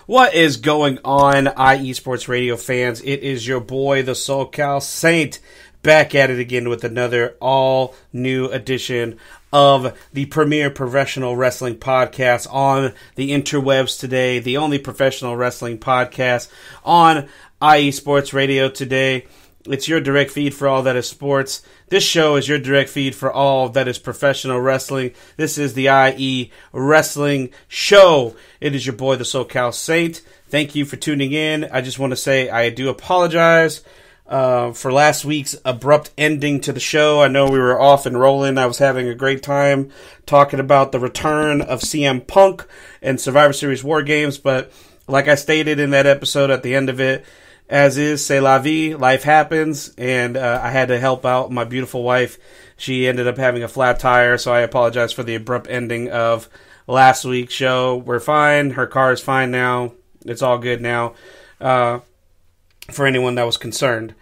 What is going on, IE Sports Radio fans? It is your boy, the SoCal Saint, back at it again with another all-new edition of the premier professional wrestling podcast on the interwebs today, the only professional wrestling podcast on IE Sports Radio today. It's your direct feed for all that is sports. This show is your direct feed for all that is professional wrestling. This is the IE Wrestling Show. It is your boy, the SoCal Saint. Thank you for tuning in. I just want to say I do apologize for last week's abrupt ending to the show. I know we were off and rolling. I was having a great time talking about the return of CM Punk and Survivor Series War Games, but like I stated in that episode at the end of it, as is, c'est la vie, life happens, and I had to help out my beautiful wife. She ended up having a flat tire, so I apologize for the abrupt ending of last week's show. We're fine. Her car is fine now. It's all good now, for anyone that was concerned.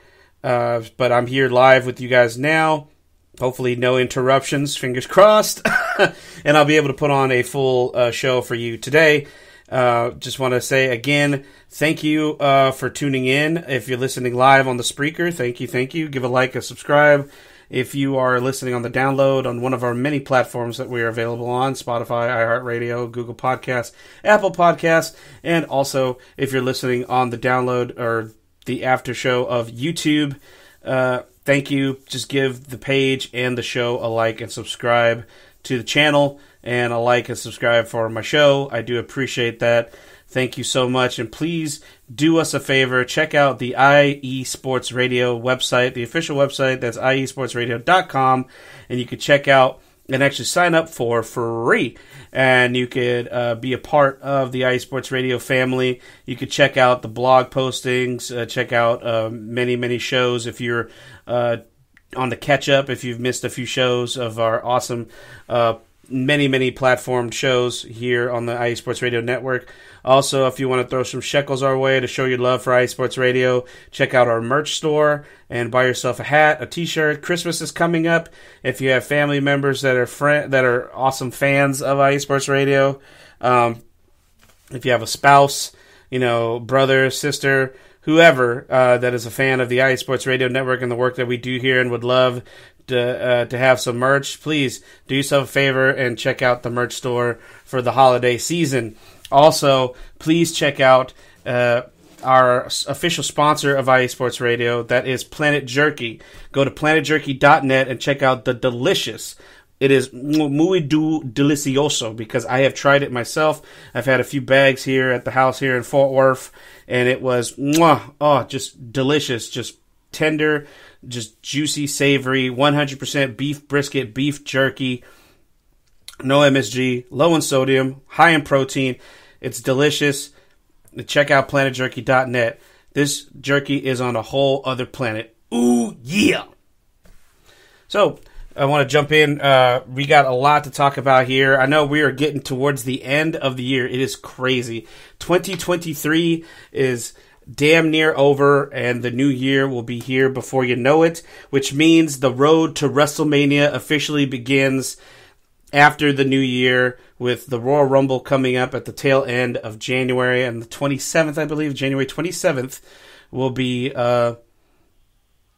But I'm here live with you guys now. Hopefully no interruptions, fingers crossed, and I'll be able to put on a full show for you today. Just want to say again, thank you for tuning in. If you're listening live on the Spreaker, thank you. Give a like, a subscribe. If you are listening on the download on one of our many platforms that we are available on, Spotify, iHeartRadio, Google Podcasts, Apple Podcasts, and also if you're listening on the download or the after show of YouTube, thank you. Just give the page and the show a like and subscribe to the channel, and a like and subscribe for my show. I do appreciate that. Thank you so much. And please do us a favor. Check out the IE Sports Radio website, the official website. That's iesportsradio.com. And you can check out and actually sign up for free. And you could be a part of the IE Sports Radio family. You could check out the blog postings, check out many shows if you're on the catch-up, if you've missed a few shows of our awesome many platformed shows here on the IE Sports Radio Network. Also, if you want to throw some shekels our way to show your love for IE Sports Radio, check out our merch store and buy yourself a hat, a t-shirt. Christmas is coming up. If you have family members that are awesome fans of IE Sports Radio, if you have a spouse, brother, sister, whoever that is a fan of the IE Sports Radio Network and the work that we do here and would love to have some merch, please do yourself a favor and check out the merch store for the holiday season. Also, please check out our official sponsor of IE Sports Radio, that is Planet Jerky. Go to planetjerky.net and check out the delicious. It is muy delicioso because I have tried it myself. I've had a few bags here at the house here in Fort Worth, and it was just delicious, just tender, just juicy, savory, 100% beef brisket, beef jerky, no MSG, low in sodium, high in protein. It's delicious. Check out planetjerky.net. This jerky is on a whole other planet. Ooh, yeah! So, I want to jump in. We got a lot to talk about here. I know we are getting towards the end of the year. It is crazy. 2023 is damn near over, and the new year will be here before you know it, which means the road to WrestleMania officially begins after the new year, with the Royal Rumble coming up at the tail end of January, and the 27th, I believe, January 27th will be, or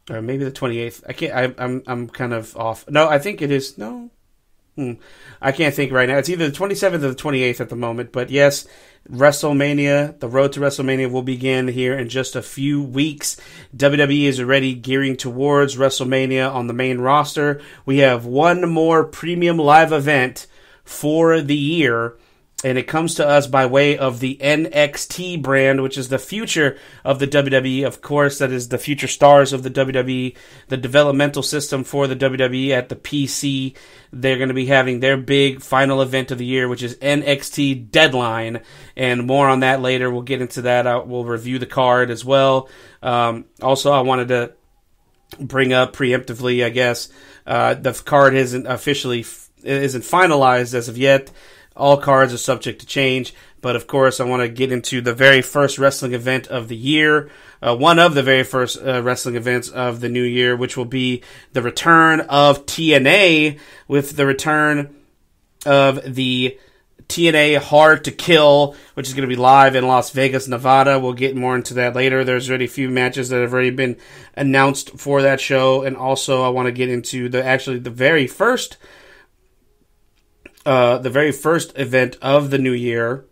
maybe the 28th. I'm kind of off. No, I think it is. No. I can't think right now. It's either the 27th or the 28th at the moment. But yes, WrestleMania, the road to WrestleMania will begin here in just a few weeks. WWE is already gearing towards WrestleMania on the main roster. We have one more premium live event for the year, and it comes to us by way of the NXT brand, which is the future of the WWE. Of course, that is the future stars of the WWE, the developmental system for the WWE at the PC. They're going to be having their big final event of the year, which is NXT Deadline, and more on that later. We'll get into that. We'll review the card as well. Also, I wanted to bring up preemptively, I guess, the card isn't finalized as of yet. All cards are subject to change, but of course I want to get into the very first wrestling event of the year, one of the very first wrestling events of the new year, which will be the return of TNA, with the return of the TNA Hard to Kill, which is going to be live in Las Vegas, Nevada. We'll get more into that later. There's already a few matches that have already been announced for that show, and also I want to get into the very first event of the new year,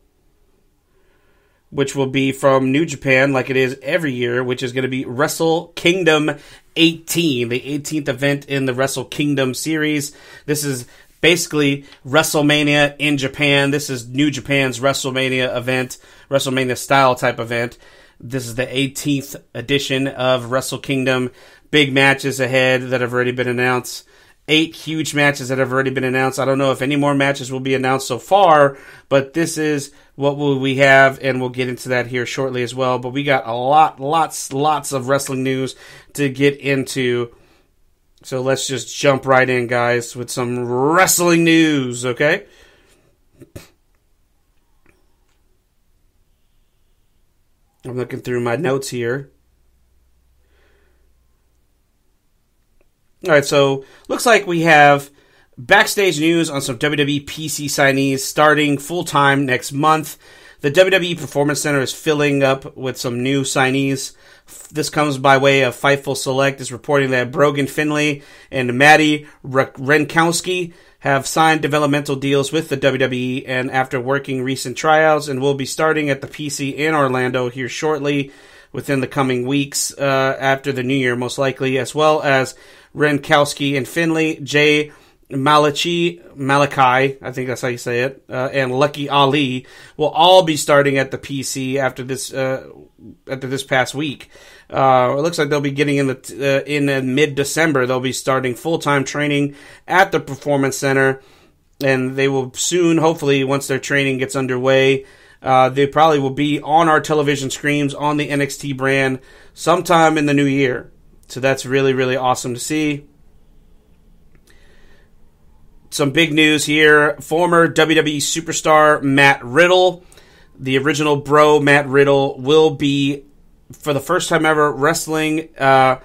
which will be from New Japan, like it is every year, which is going to be Wrestle Kingdom 18, the 18th event in the Wrestle Kingdom series. This is basically WrestleMania in Japan. This is New Japan's WrestleMania event, WrestleMania style type event. This is the 18th edition of Wrestle Kingdom. Big matches ahead that have already been announced. 8 huge matches that have already been announced. I don't know if any more matches will be announced so far, but this is what we have, and we'll get into that here shortly as well. But we got lots of wrestling news to get into. So let's just jump right in, guys, with some wrestling news, okay? I'm looking through my notes here. All right, so looks like we have backstage news on some WWE PC signees starting full-time next month. The WWE Performance Center is filling up with some new signees. This comes by way of Fightful Select is reporting that Brogan Finlay and Maddie Renkowski have signed developmental deals with the WWE and after working recent tryouts and will be starting at the PC in Orlando here shortly within the coming weeks after the new year most likely, as well as Renkowski and Finlay, Jay Malachi, I think that's how you say it, and Lucky Ali will all be starting at the PC after this past week. It looks like they'll be getting in mid-December. They'll be starting full-time training at the Performance Center, and they will soon, hopefully, once their training gets underway, they probably will be on our television screens on the NXT brand sometime in the new year. So that's really, really awesome to see. Some big news here. Former WWE superstar Matt Riddle, the original bro Matt Riddle, will be, for the first time ever, wrestling an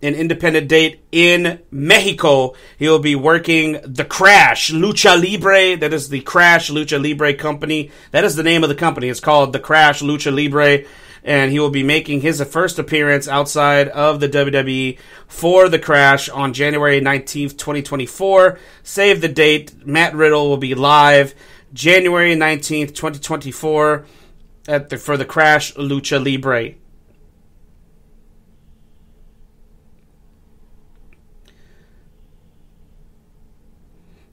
independent date in Mexico. He will be working the Crash Lucha Libre. That is the Crash Lucha Libre company. That is the name of the company. It's called the Crash Lucha Libre. And he will be making his first appearance outside of the WWE for the Crash on January 19th, 2024. Save the date. Matt Riddle will be live January 19th, 2024 for the Crash Lucha Libre.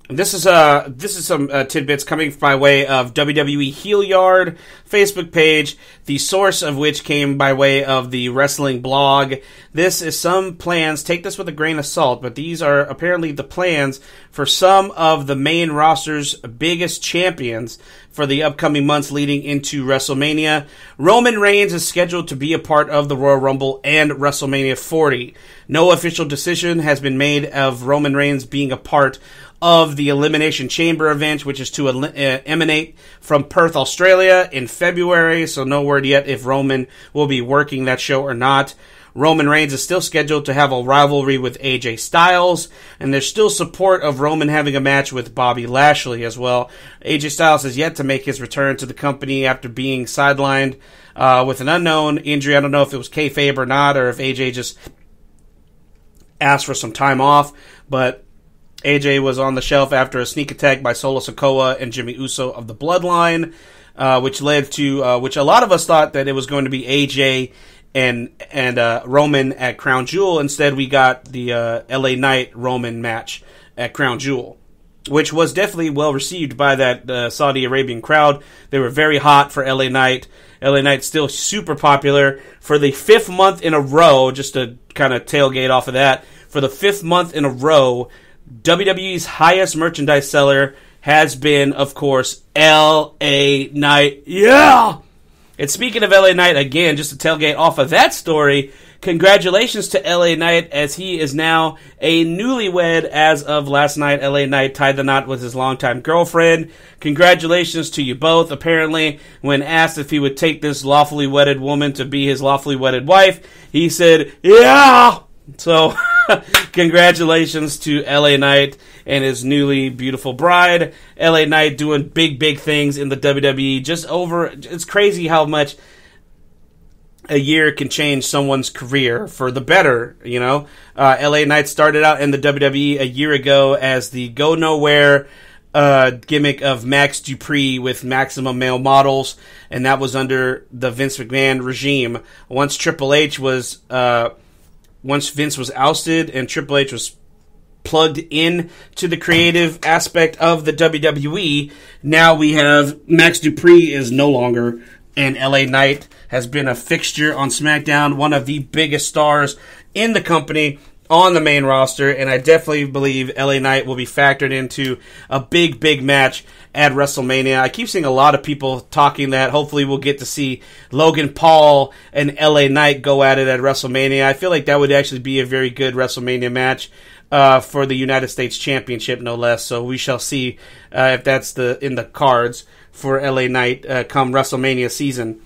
This is some tidbits coming by way of WWE Heel Yard Facebook page, the source of which came by way of the wrestling blog. This is some plans, take this with a grain of salt, but these are apparently the plans for some of the main roster's biggest champions for the upcoming months leading into WrestleMania. Roman Reigns is scheduled to be a part of the Royal Rumble and WrestleMania 40. No official decision has been made of Roman Reigns being a part of the Elimination Chamber event, which is to emanate from Perth, Australia in February, so no word yet if Roman will be working that show or not. Roman Reigns is still scheduled to have a rivalry with AJ Styles, and there's still support of Roman having a match with Bobby Lashley as well. AJ Styles has yet to make his return to the company after being sidelined with an unknown injury. I don't know if it was kayfabe or not, or if AJ just asked for some time off, but AJ was on the shelf after a sneak attack by Solo Sikoa and Jimmy Uso of the Bloodline, which led to which a lot of us thought that it was going to be AJ and Roman at Crown Jewel. Instead, we got the LA Knight Roman match at Crown Jewel, which was definitely well received by that Saudi Arabian crowd. They were very hot for LA Knight. LA Knight's still super popular. For the 5th month in a row, just to kind of tailgate off of that, for the 5th month in a row, WWE's highest merchandise seller has been, of course, LA Knight. Yeah! And speaking of LA Knight, again, just to tailgate off of that story, congratulations to LA Knight as he is now a newlywed as of last night. LA Knight tied the knot with his longtime girlfriend. Congratulations to you both. Apparently, when asked if he would take this lawfully wedded woman to be his lawfully wedded wife, he said, yeah! So Congratulations to LA Knight and his newly beautiful bride. LA Knight doing big things in the WWE. It's crazy how much a year can change someone's career for the better, you know. LA Knight started out in the WWE a year ago as the go nowhere gimmick of Max Dupree with Maximum Male Models, and that was under the Vince McMahon regime. Once Vince was ousted and Triple H was plugged in to the creative aspect of the WWE, now we have Max Dupree is no longer, and LA Knight has been a fixture on SmackDown, one of the biggest stars in the company on the main roster, and I definitely believe LA Knight will be factored into a big match at WrestleMania. I keep seeing a lot of people talking that hopefully we'll get to see Logan Paul and LA Knight go at it at WrestleMania. I feel like that would actually be a very good WrestleMania match for the United States Championship, no less. So we shall see if that's in the cards for LA Knight come WrestleMania season.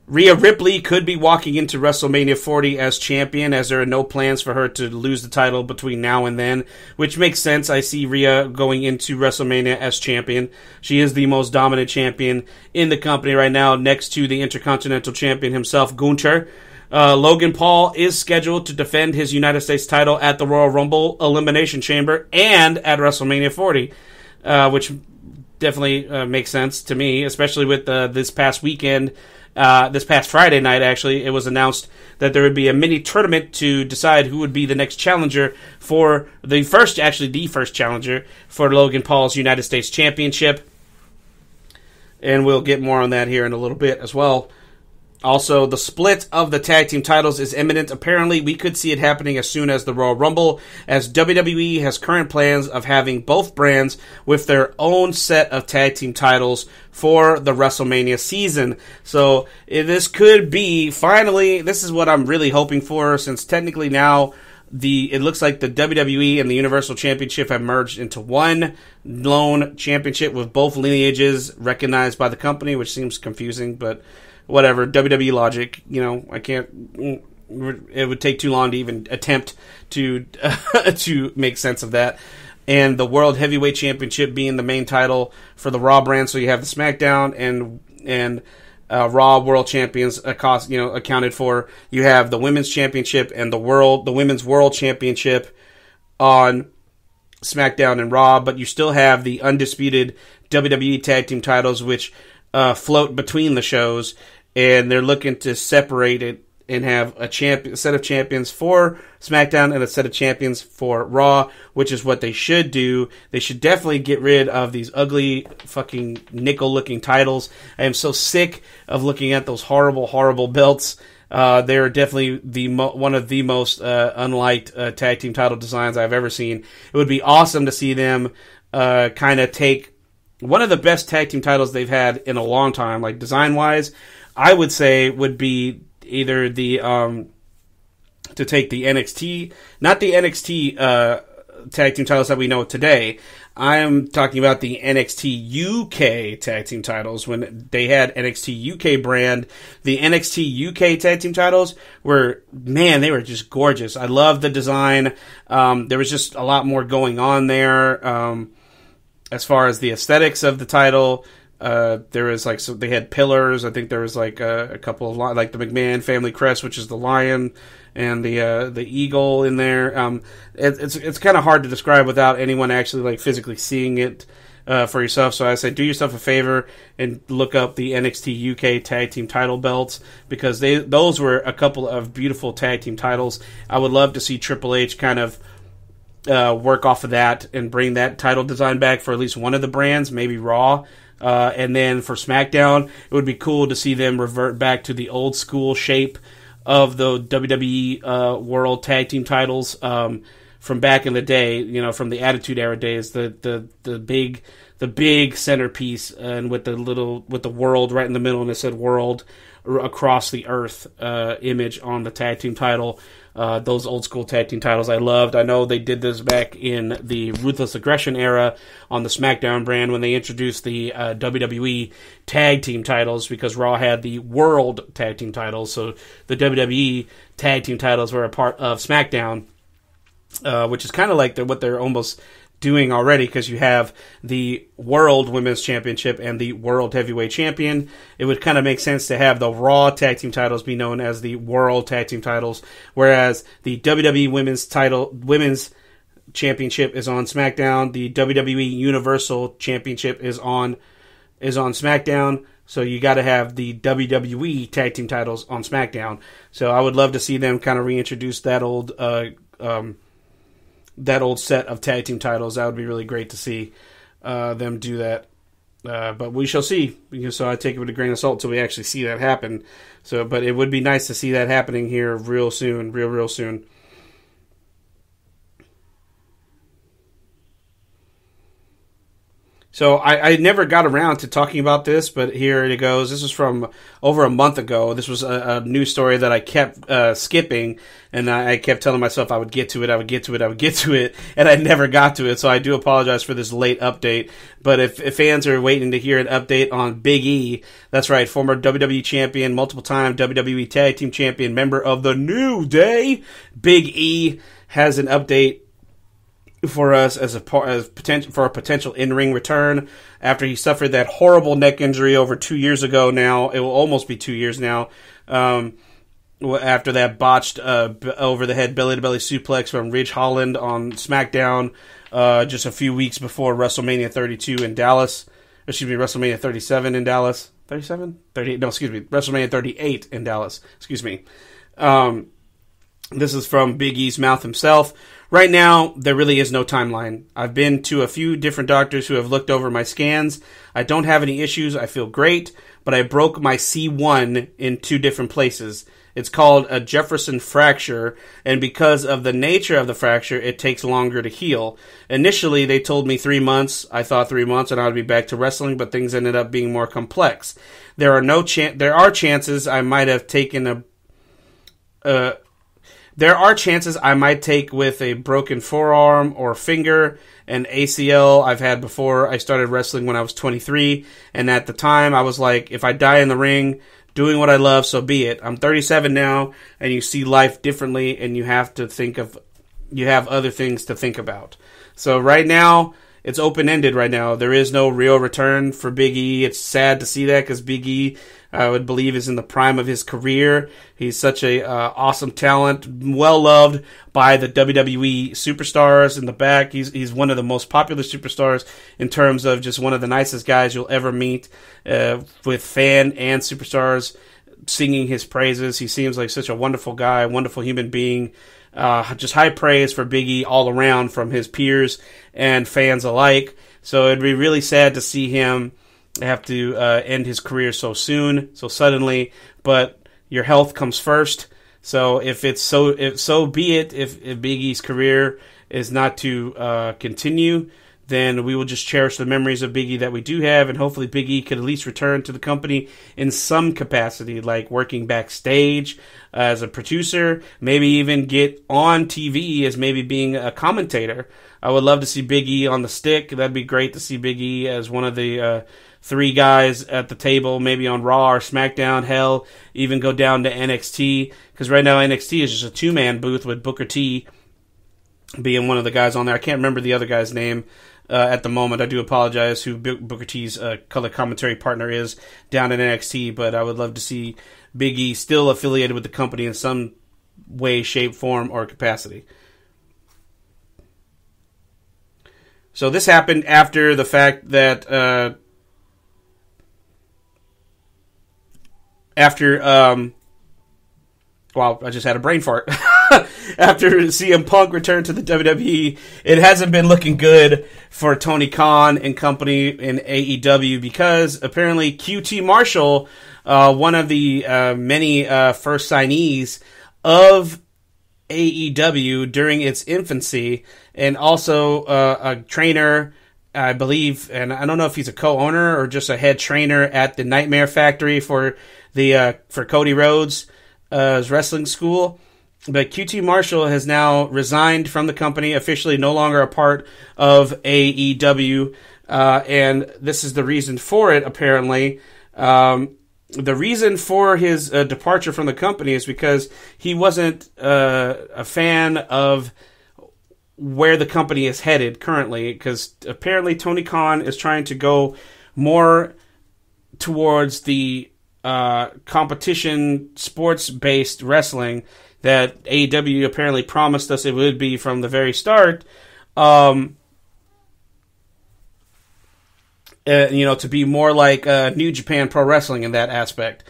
Rhea Ripley could be walking into WrestleMania 40 as champion, as there are no plans for her to lose the title between now and then, which makes sense. I see Rhea going into WrestleMania as champion. She is the most dominant champion in the company right now, next to the Intercontinental Champion himself, Gunther. Logan Paul is scheduled to defend his United States title at the Royal Rumble Elimination Chamber and at WrestleMania 40, which definitely makes sense to me, especially with this past weekend. This past Friday night, actually, it was announced that there would be a mini tournament to decide who would be the next challenger for the first challenger for Logan Paul's United States Championship. And we'll get more on that here in a little bit as well. Also, the split of the tag team titles is imminent. Apparently, we could see it happening as soon as the Royal Rumble, as WWE has current plans of having both brands with their own set of tag team titles for the WrestleMania season. So, this could be, finally, this is what I'm really hoping for, since technically now it looks like the WWE and the Universal Championship have merged into one lone championship with both lineages recognized by the company, which seems confusing, but whatever, WWE logic, you know, it would take too long to even attempt to to make sense of that. And the World Heavyweight Championship being the main title for the Raw brand, so you have the SmackDown and Raw World Champions accounted for. You have the Women's Championship and the Women's World Championship on SmackDown and Raw, but you still have the undisputed WWE Tag Team titles, which float between the shows. And they're looking to separate it and have a set of champions for SmackDown and a set of champions for Raw, which is what they should do. They should definitely get rid of these ugly fucking nickel-looking titles. I am so sick of looking at those horrible belts. They're definitely one of the most unliked tag team title designs I've ever seen. It would be awesome to see them kind of take one of the best tag team titles they've had in a long time, like design-wise. I would say would be either the to take the NXT, not the NXT tag team titles that we know today. I am talking about the NXT UK tag team titles when they had NXT UK brand. The NXT UK tag team titles they were just gorgeous. I love the design. There was just a lot more going on there as far as the aesthetics of the title. There was they had pillars. I think there was a couple of like the McMahon family crest, which is the lion, and the eagle in there. It's kind of hard to describe without anyone actually physically seeing it for yourself. So I say do yourself a favor and look up the NXT UK tag team title belts, because those were a couple of beautiful tag team titles. I would love to see Triple H kind of work off of that and bring that title design back for at least one of the brands, maybe Raw. And then for SmackDown, it would be cool to see them revert back to the old school shape of the WWE World Tag Team titles from back in the day, from the Attitude Era days, the big the big centerpiece, and with the world right in the middle, and it said "World" across the Earth image on the tag team title. Those old school tag team titles I loved. I know they did this back in the Ruthless Aggression era on the SmackDown brand when they introduced the WWE tag team titles, because Raw had the World tag team titles. So the WWE tag team titles were a part of SmackDown, which is kind of like what they're almost doing already, because you have the World Women's Championship and the World Heavyweight Champion. It would kind of make sense to have the Raw Tag Team titles be known as the World Tag Team titles, whereas the WWE Women's Championship is on SmackDown. The WWE Universal Championship is on SmackDown. So you got to have the WWE Tag Team titles on SmackDown. So I would love to see them kind of reintroduce that old set of tag team titles. That would be really great to see them do that. But we shall see. So I take it with a grain of salt until we actually see that happen. But it would be nice to see that happening here real soon, real soon. So I never got around to talking about this, but here it goes. This is from over a month ago. This was a news story that I kept skipping, and I kept telling myself I would get to it, and I never got to it. So I do apologize for this late update. But if fans are waiting to hear an update on Big E, that's right, former WWE champion, multiple-time WWE Tag Team champion, member of the New Day, Big E has an update for us as a potential in-ring return after he suffered that horrible neck injury over 2 years ago. Now it will almost be 2 years now. After that botched over the head belly to belly suplex from Ridge Holland on SmackDown, just a few weeks before WrestleMania 32 in Dallas. WrestleMania 37 in Dallas. 37? 38? No, excuse me. WrestleMania 38 in Dallas. Excuse me. This is from Big E's mouth himself. Right now, there really is no timeline. I've been to a few different doctors who have looked over my scans. I don't have any issues. I feel great, but I broke my C1 in 2 different places. It's called a Jefferson fracture, and because of the nature of the fracture, it takes longer to heal. Initially, they told me 3 months. I thought 3 months and I would be back to wrestling, but things ended up being more complex. There are chances I might have taken There are chances I might take with a broken forearm or finger. An ACL I've had before. I started wrestling when I was 23, and at the time I was like, if I die in the ring doing what I love, so be it. I'm 37 now, and you see life differently, and you have other things to think about. So right now, it's open-ended right now. There is no real return for Big E. It's sad to see that, because Big E, I would believe, is in the prime of his career. He's such a awesome talent, well-loved by the WWE superstars in the back. He's one of the most popular superstars in terms of just one of the nicest guys you'll ever meet, with fan and superstars singing his praises. He seems like such a wonderful guy, wonderful human being. Just high praise for Big E all around from his peers and fans alike. So it'd be really sad to see him have to end his career so soon, so suddenly. But your health comes first. So if be it. If Big E's career is not to continue, then we will just cherish the memories of Big E that we do have, and hopefully Big E could at least return to the company in some capacity, like working backstage as a producer, maybe even get on TV as maybe being a commentator. I would love to see Big E on the stick. That'd be great to see Big E as one of the 3 guys at the table, maybe on Raw or SmackDown, hell, even go down to NXT, because right now NXT is just a 2-man booth with Booker T being one of the guys on there. I can't remember the other guy's name at the moment. I do apologize who Booker T's color commentary partner is down in NXT, but I would love to see Big E still affiliated with the company in some way, shape, form, or capacity. So this happened after the fact that I just had a brain fart. After CM Punk returned to the WWE, it hasn't been looking good for Tony Khan and company in AEW, because apparently QT Marshall, one of the many first signees of AEW during its infancy, and also a trainer I believe, and I don't know if he's a co-owner or just a head trainer at the Nightmare Factory for Cody Rhodes' wrestling school. But QT Marshall has now resigned from the company, officially no longer a part of AEW, and this is the reason for it, apparently. The reason for his departure from the company is because he wasn't a fan of where the company is headed currently, because apparently Tony Khan is trying to go more towards the competition, sports-based wrestling that AEW apparently promised us it would be from the very start. To be more like New Japan Pro Wrestling in that aspect.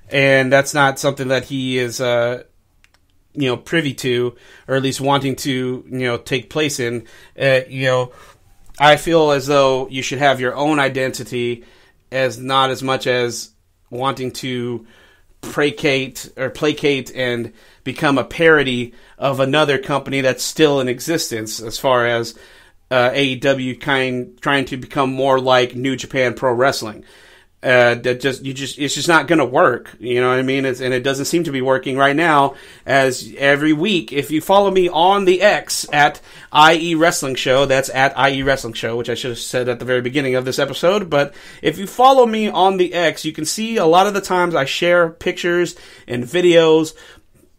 And that's not something that he is, privy to, or at least wanting to, take place in. I feel as though you should have your own identity, as not as much as wanting to placate and become a parody of another company that's still in existence, as far as AEW trying to become more like New Japan Pro Wrestling. It's just not going to work. You know what I mean? And it doesn't seem to be working right now, as every week, if you follow me on the X at IE Wrestling Show, that's at IE Wrestling Show, which I should have said at the very beginning of this episode, but if you follow me on the X, you can see a lot of the times I share pictures and videos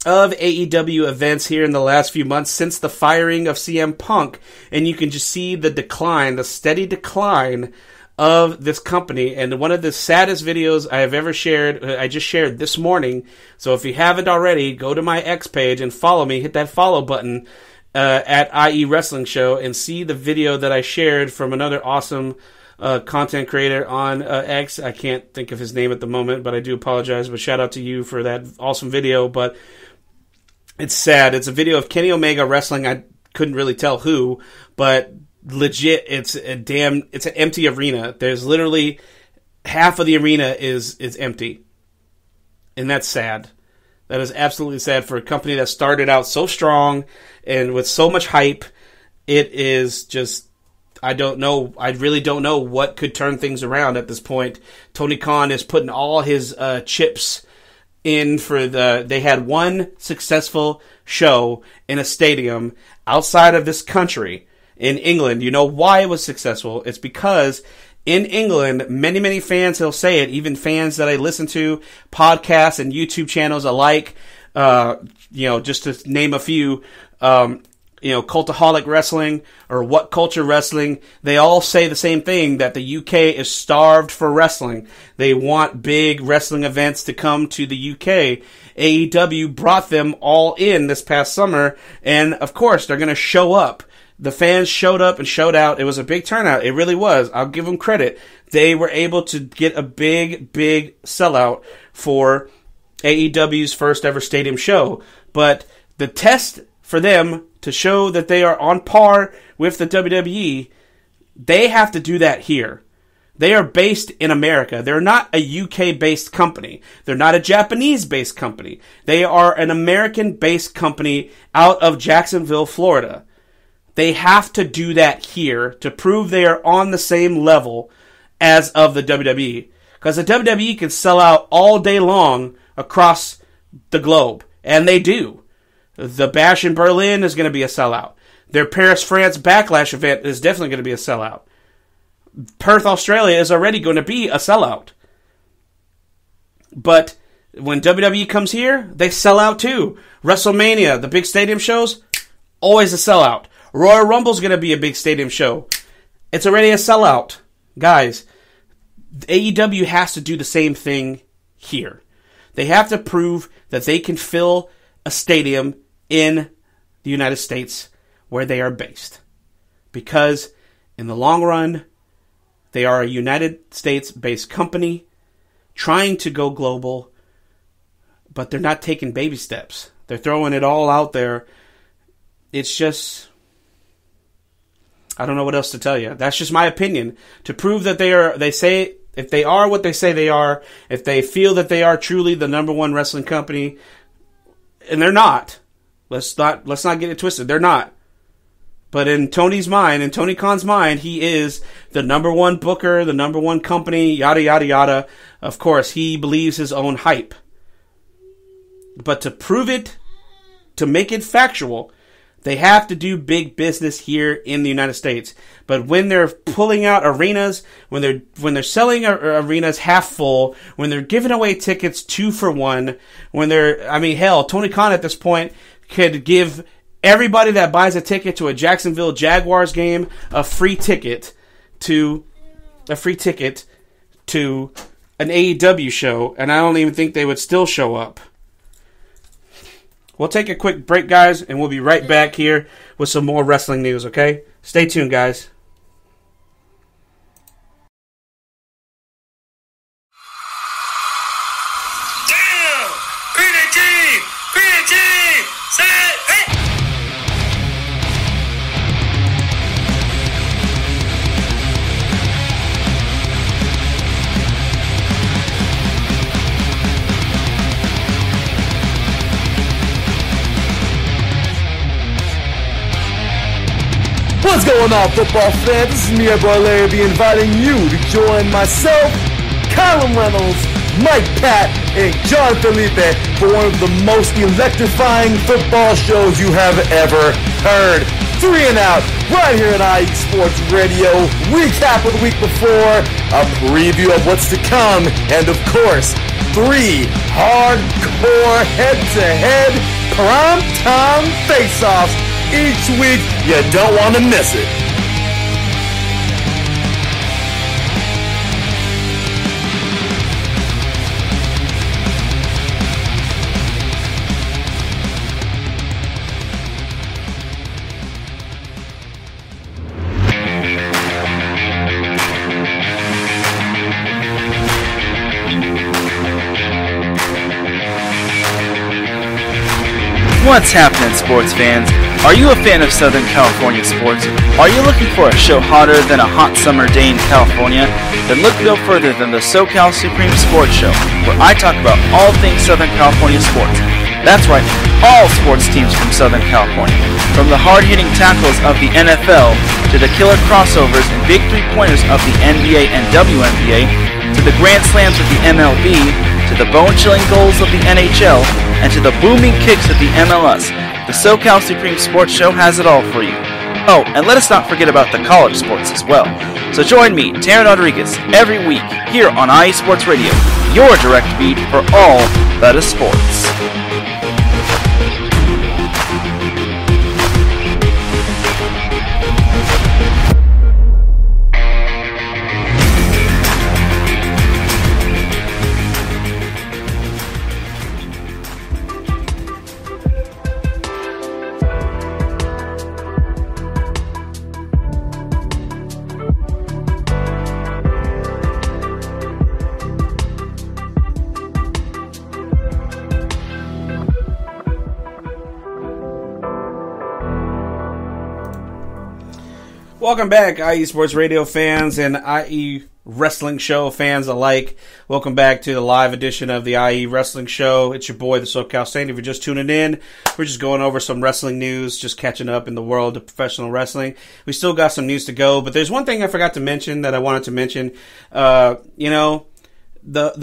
of AEW events here in the last few months since the firing of CM Punk, and you can just see the decline, the steady decline of this company. And one of the saddest videos I have ever shared, I just shared this morning, so if you haven't already, go to my X page and follow me, hit that follow button at IE Wrestling Show, and see the video that I shared from another awesome content creator on X. I can't think of his name at the moment, but I do apologize, but shout out to you for that awesome video. But it's sad. It's a video of Kenny Omega wrestling. I couldn't really tell who, but legit, it's an empty arena. There's literally half of the arena is empty. And that's sad. That is absolutely sad for a company that started out so strong and with so much hype. It is just, I don't know. I really don't know what could turn things around at this point. Tony Khan is putting all his chips in for they had one successful show in a stadium outside of this country in England. You know why it was successful? It's because in England, many, many fans, he'll say it, even fans that I listen to, podcasts and YouTube channels alike, just to name a few, Cultaholic Wrestling or What Culture Wrestling, they all say the same thing, that the UK is starved for wrestling. They want big wrestling events to come to the UK. AEW brought them all in this past summer, and of course they're going to show up. The fans showed up and showed out. It was a big turnout. It really was. I'll give them credit. They were able to get a big, big sellout for AEW's first ever stadium show. But the test for them to show that they are on par with the WWE, they have to do that here. They are based in America. They're not a UK-based company. They're not a Japanese-based company. They are an American-based company out of Jacksonville, Florida. They have to do that here to prove they are on the same level as of the WWE. Because the WWE can sell out all day long across the globe. And they do. The Bash in Berlin is going to be a sellout. Their Paris, France Backlash event is definitely going to be a sellout. Perth, Australia is already going to be a sellout. But when WWE comes here, they sell out too. WrestleMania, the big stadium shows, always a sellout. Royal Rumble's going to be a big stadium show. It's already a sellout. Guys, AEW has to do the same thing here. They have to prove that they can fill a stadium in the United States where they are based. Because in the long run, they are a United States-based company trying to go global, but they're not taking baby steps. They're throwing it all out there. It's just, I don't know what else to tell you. That's just my opinion. To prove that if they are what they say they are, if they feel that they are truly the number one wrestling company, and they're not. Let's not get it twisted. They're not. But in Tony's mind, in Tony Khan's mind, he is the number one booker, the number one company, yada, yada, yada. Of course, he believes his own hype. But to prove it, to make it factual, they have to do big business here in the United States. But when they're pulling out arenas, when they're selling arenas half full, when they're giving away tickets 2 for 1, hell, Tony Khan at this point could give everybody that buys a ticket to a Jacksonville Jaguars game a free ticket to an AEW show, and I don't even think they would still show up. We'll take a quick break, guys, and we'll be right back here with some more wrestling news, okay? Stay tuned, guys. What's going on, football fans? This is me, your boy Larry B, inviting you to join myself, Colin Reynolds, Mike Pat, and John Felipe for one of the most electrifying football shows you have ever heard. 3 and Out, right here at IE Sports Radio. Recap of the week before, a preview of what's to come, and of course, 3 hardcore head-to-head prime-time face-offs each week. You don't want to miss it. What's happening, sports fans? Are you a fan of Southern California sports? Are you looking for a show hotter than a hot summer day in California? Then look no further than the SoCal Supreme Sports Show, where I talk about all things Southern California sports. That's right, all sports teams from Southern California. From the hard-hitting tackles of the NFL, to the killer crossovers and big three-pointers of the NBA and WNBA, to the grand slams of the MLB, to the bone-chilling goals of the NHL, and to the booming kicks of the MLS. The SoCal Supreme Sports Show has it all for you. Oh, and let us not forget about the college sports as well. So join me, Taryn Rodriguez, every week here on IE Sports Radio, your direct feed for all that is sports. Welcome back, IE Sports Radio fans and IE Wrestling Show fans alike. Welcome back to the live edition of the IE Wrestling Show. It's your boy, the SoCal Saint. If you're just tuning in, we're just going over some wrestling news, just catching up in the world of professional wrestling. We still got some news to go, but there's one thing I forgot to mention that I wanted to mention. The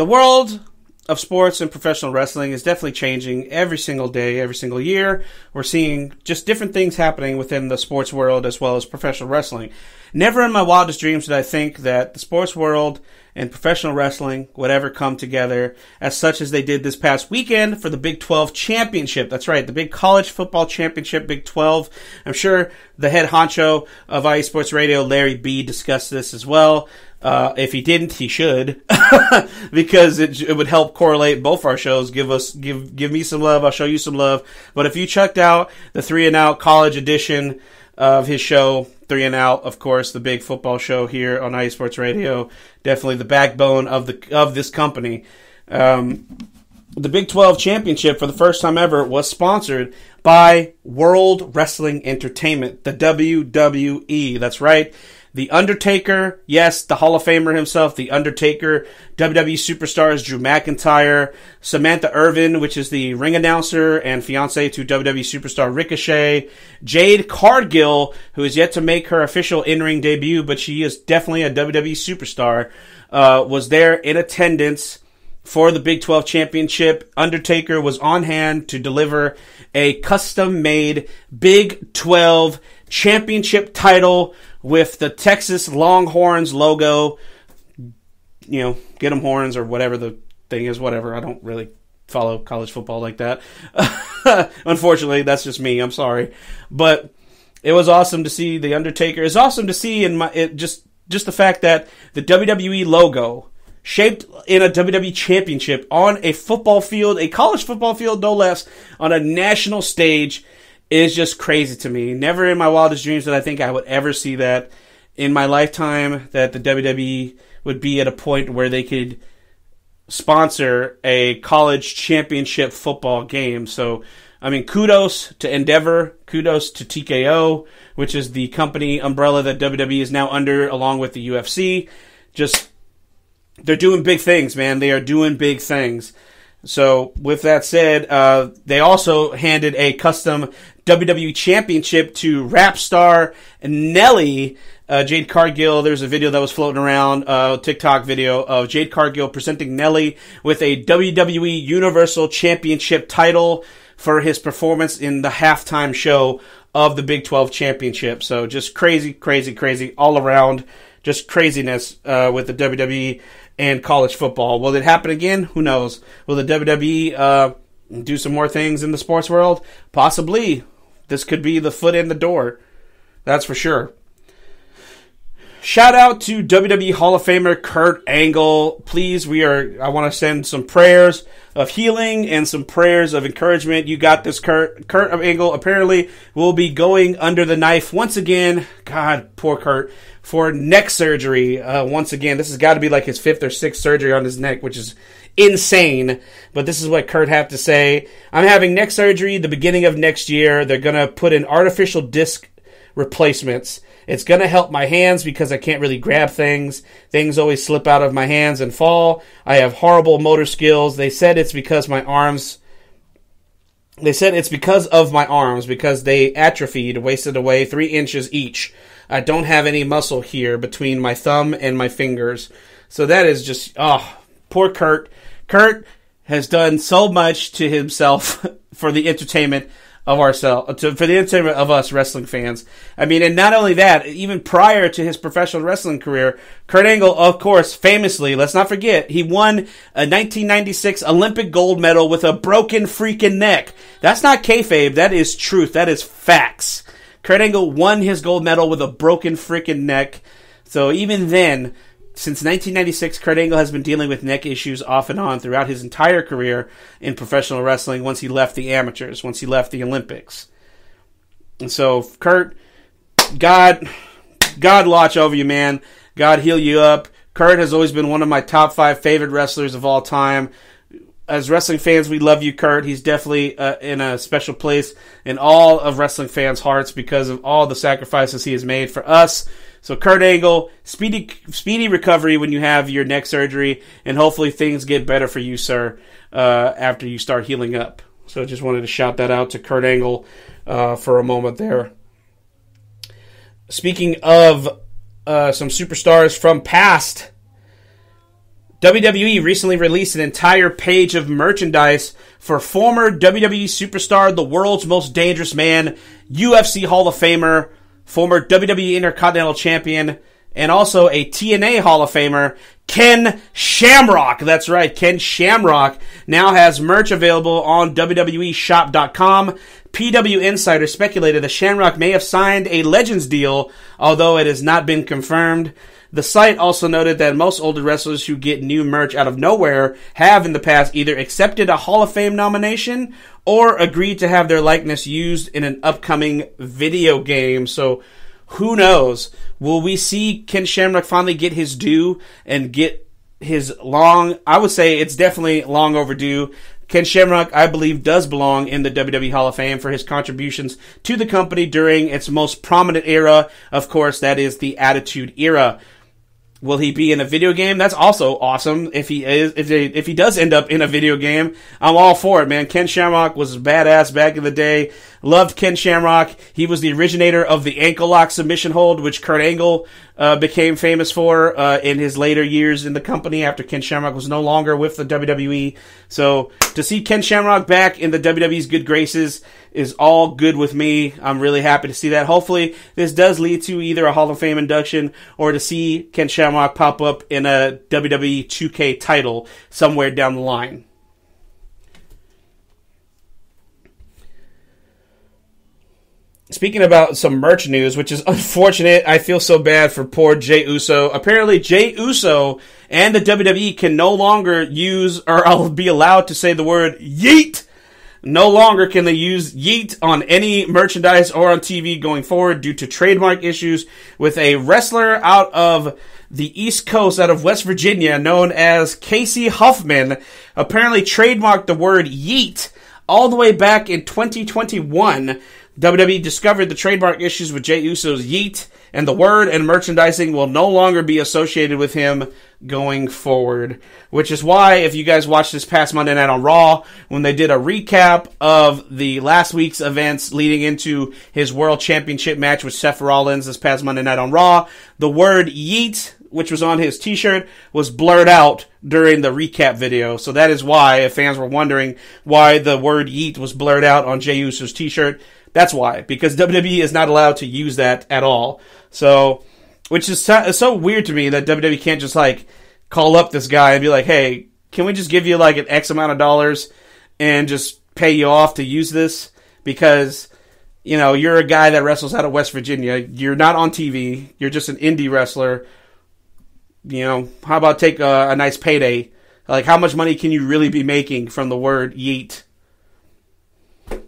world of sports and professional wrestling is definitely changing every single day, every single year. We're seeing just different things happening within the sports world as well as professional wrestling. Never in my wildest dreams did I think that the sports world and professional wrestling would ever come together as such as they did this past weekend for the Big 12 Championship. That's right, the big college football championship, Big 12. I'm sure the head honcho of IE Sports Radio, Larry B., discussed this as well. If he didn't, he should, because it would help correlate both our shows. Give me some love, I'll show you some love. But if you checked out the 3 and Out college edition of his show, 3 and Out, of course, the big football show here on IE Sports Radio, definitely the backbone of this company. The Big 12 Championship, for the first time ever, was sponsored by World Wrestling Entertainment, the WWE. That's right. The Undertaker, yes, the Hall of Famer himself, The Undertaker, WWE superstars Drew McIntyre, Samantha Irvin, which is the ring announcer and fiance to WWE superstar Ricochet, Jade Cargill, who is yet to make her official in-ring debut, but she is definitely a WWE superstar, was there in attendance for the Big 12 Championship. Undertaker was on hand to deliver a custom-made Big 12 Championship title with the Texas Longhorns logo. You know, get them horns or whatever the thing is, whatever. I don't really follow college football like that. Unfortunately, that's just me. I'm sorry. But it was awesome to see the Undertaker. It's awesome to see just the fact that the WWE logo, shaped in a WWE championship on a football field, a college football field no less, on a national stage, is just crazy to me. Never in my wildest dreams did I think I would ever see that in my lifetime, that the WWE would be at a point where they could sponsor a college championship football game. So, I mean, kudos to Endeavor, kudos to TKO, which is the company umbrella that WWE is now under, along with the UFC. Just, they're doing big things, man. They are doing big things. So, with that said, they also handed a custom WWE Championship to rap star Nelly, Jade Cargill. There's a video that was floating around, TikTok video of Jade Cargill presenting Nelly with a WWE Universal Championship title for his performance in the halftime show of the Big 12 Championship. So, just crazy, crazy, crazy all around. Just craziness with the WWE and college football. Will it happen again? Who knows? Will the WWE do some more things in the sports world? Possibly. This could be the foot in the door. That's for sure. Shout out to WWE Hall of Famer Kurt Angle. Please, I want to send some prayers of healing and some prayers of encouragement. You got this, Kurt. Kurt Angle apparently will be going under the knife once again. God, poor Kurt. For neck surgery once again. This has got to be like his 5th or 6th surgery on his neck, which is insane. But this is what Kurt had to say. I'm having neck surgery the beginning of next year. They're going to put in artificial disc replacements. It's going to help my hands because I can't really grab things. Things always slip out of my hands and fall. I have horrible motor skills. They said it's because of my arms, because they atrophied, wasted away 3 inches each. I don't have any muscle here between my thumb and my fingers. So that is just, poor Kurt. Kurt has done so much to himself for the entertainment of us wrestling fans. I mean, and not only that, even prior to his professional wrestling career, Kurt Angle, of course, famously, let's not forget, he won a 1996 Olympic gold medal with a broken freaking neck. That's not kayfabe. That is truth. That is facts. Kurt Angle won his gold medal with a broken freaking neck. So even then, since 1996, Kurt Angle has been dealing with neck issues off and on throughout his entire career in professional wrestling once he left the amateurs, once he left the Olympics. And so, Kurt, God watch over you, man. God heal you up. Kurt has always been one of my top 5 favorite wrestlers of all time. As wrestling fans, we love you, Kurt. He's definitely in a special place in all of wrestling fans' hearts because of all the sacrifices he has made for us. So, Kurt Angle, speedy recovery when you have your neck surgery, and hopefully things get better for you, sir, after you start healing up. So, just wanted to shout that out to Kurt Angle for a moment there. Speaking of some superstars from past, WWE recently released an entire page of merchandise for former WWE superstar, the world's most dangerous man, UFC Hall of Famer, former WWE Intercontinental Champion, and also a TNA Hall of Famer, Ken Shamrock. That's right, Ken Shamrock now has merch available on WWEshop.com. PW Insider speculated that Shamrock may have signed a Legends deal, although it has not been confirmed. The site also noted that most older wrestlers who get new merch out of nowhere have in the past either accepted a Hall of Fame nomination or agreed to have their likeness used in an upcoming video game. So who knows? Will we see Ken Shamrock finally get his due and get his I would say it's definitely long overdue, Ken Shamrock, I believe, does belong in the WWE Hall of Fame for his contributions to the company during its most prominent era. Of course, that is the Attitude Era. Will he be in a video game? That's also awesome. If he does end up in a video game, I'm all for it, man. Ken Shamrock was badass back in the day. Loved Ken Shamrock. He was the originator of the ankle lock submission hold, which Kurt Angle became famous for in his later years in the company after Ken Shamrock was no longer with the WWE. So to see Ken Shamrock back in the WWE's good graces is all good with me. I'm really happy to see that. Hopefully this does lead to either a Hall of Fame induction or to see Ken Shamrock pop up in a WWE 2K title somewhere down the line. Speaking about some merch news, which is unfortunate, I feel so bad for poor Jey Uso. Apparently, Jey Uso and the WWE can no longer use or be allowed to say the word yeet. No longer can they use yeet on any merchandise or on TV going forward due to trademark issues with a wrestler out of the East Coast, out of West Virginia, known as Casey Huffman, apparently trademarked the word yeet all the way back in 2021. WWE discovered the trademark issues with Jey Uso's yeet, and the word and merchandising will no longer be associated with him going forward. Which is why, if you guys watched this past Monday Night on Raw, when they did a recap of the last week's events leading into his World Championship match with Seth Rollins this past Monday Night on Raw, the word yeet, which was on his t-shirt, was blurred out during the recap video. So that is why, if fans were wondering why the word yeet was blurred out on Jey Uso's t-shirt, that's why, because WWE is not allowed to use that at all. So, which is so weird to me that WWE can't just call up this guy and be like, hey, can we just give you an X amount of dollars and just pay you off to use this? Because, you're a guy that wrestles out of West Virginia. You're not on TV. You're just an indie wrestler. How about take a nice payday? How much money can you really be making from the word yeet?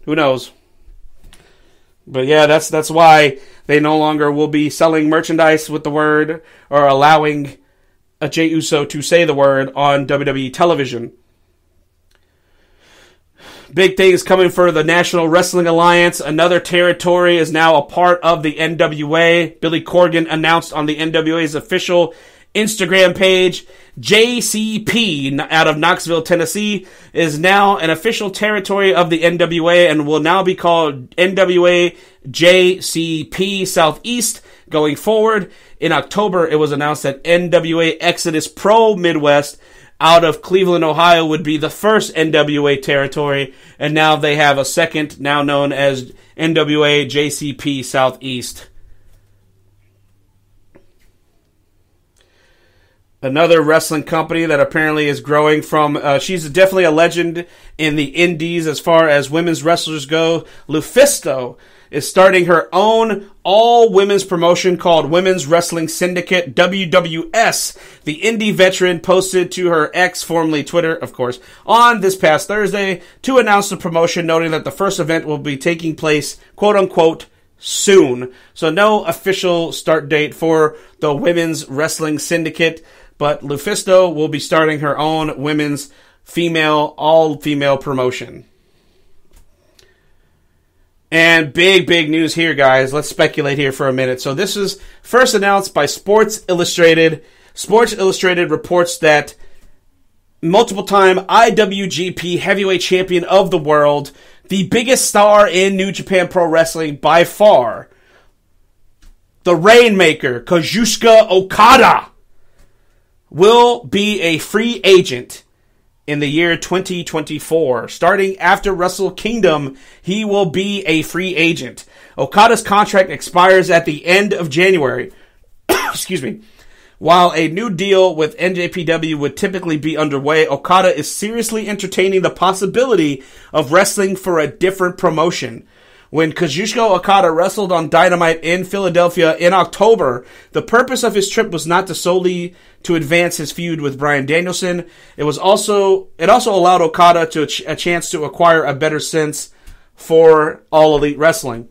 Who knows? But yeah, that's why they no longer will be selling merchandise with the word or allowing a Jey Uso to say the word on WWE television. Big things coming for the National Wrestling Alliance. Another territory is now a part of the NWA. Billy Corgan announced on the NWA's official Instagram page, JCP out of Knoxville, Tennessee, is now an official territory of the NWA and will now be called NWA JCP Southeast going forward. In October, it was announced that NWA Exodus Pro Midwest out of Cleveland, Ohio would be the first NWA territory, and now they have a second, now known as NWA JCP Southeast. Another wrestling company that apparently is growing from, she's definitely a legend in the indies as far as women's wrestlers go. Lufisto is starting her own all-women's promotion called Women's Wrestling Syndicate, WWS. The indie veteran posted to her X, formerly Twitter, of course, on this past Thursday to announce the promotion, noting that the first event will be taking place, quote-unquote, soon. So no official start date for the Women's Wrestling Syndicate. But Lufisto will be starting her own women's all-female promotion. And big news here, guys. Let's speculate here for a minute. So this is first announced by Sports Illustrated. Sports Illustrated reports that multiple-time IWGP Heavyweight Champion of the world, the biggest star in New Japan Pro Wrestling by far, the Rainmaker, Kazuchika Okada, will be a free agent in the year 2024. Starting after Wrestle Kingdom, he will be a free agent. Okada's contract expires at the end of January. Excuse me. While a new deal with NJPW would typically be underway, Okada is seriously entertaining the possibility of wrestling for a different promotion. When Kazuchika Okada wrestled on Dynamite in Philadelphia in October, the purpose of his trip was not solely to advance his feud with Bryan Danielson. It also allowed Okada a chance to acquire a better sense for All Elite Wrestling,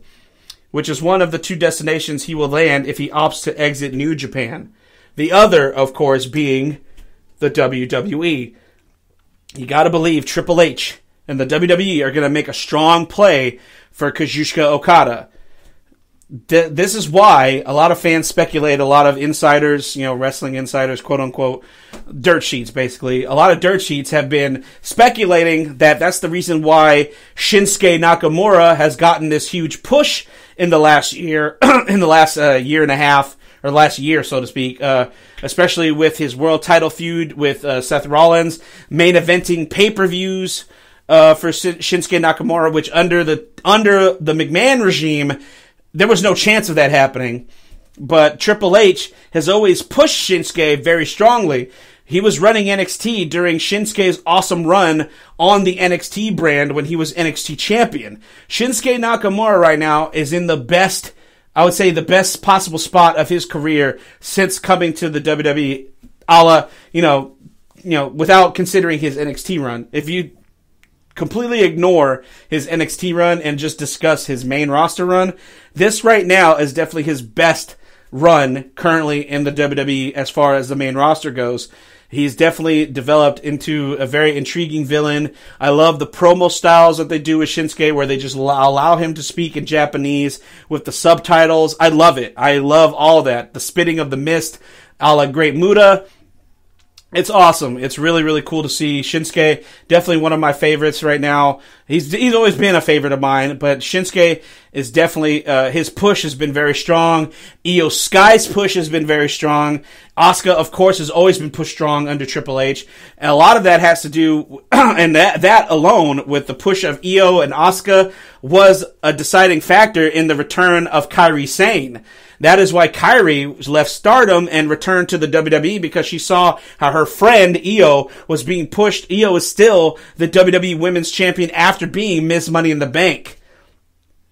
which is one of the two destinations he will land if he opts to exit New Japan. The other, of course, being the WWE. You gotta believe Triple H and the WWE are going to make a strong play for Kazuchika Okada. This is why a lot of fans speculate, a lot of insiders, wrestling insiders, quote unquote, dirt sheets basically. A lot of dirt sheets have been speculating that that's the reason why Shinsuke Nakamura has gotten this huge push in the last year, year and a half, or last year, so to speak, especially with his world title feud with Seth Rollins, main eventing pay-per-views for Shinsuke Nakamura, which under the McMahon regime, there was no chance of that happening. But Triple H has always pushed Shinsuke very strongly. He was running NXT during Shinsuke's awesome run on the NXT brand when he was NXT champion. Shinsuke Nakamura right now is in the best possible spot of his career since coming to the WWE, without considering his NXT run. If you completely ignore his NXT run and just discuss his main roster run, this right now is definitely his best run currently in the WWE as far as the main roster goes. He's definitely developed into a very intriguing villain. I love the promo styles that they do with Shinsuke, where they just allow him to speak in Japanese with the subtitles. I love it. I love all that. The spitting of the mist, a la Great Muta. It's awesome. It's really, really cool to see. Shinsuke, definitely one of my favorites right now. He's always been a favorite of mine, but Shinsuke is definitely, his push has been very strong. Io Sky's push has been very strong. Asuka, of course, has always been pushed strong under Triple H. And a lot of that has to do, and that alone, with the push of Io and Asuka, was a deciding factor in the return of Kairi Sane. That is why Kairi left Stardom and returned to the WWE, because she saw how her friend Io was being pushed. Io is still the WWE Women's Champion after being Miss Money in the Bank.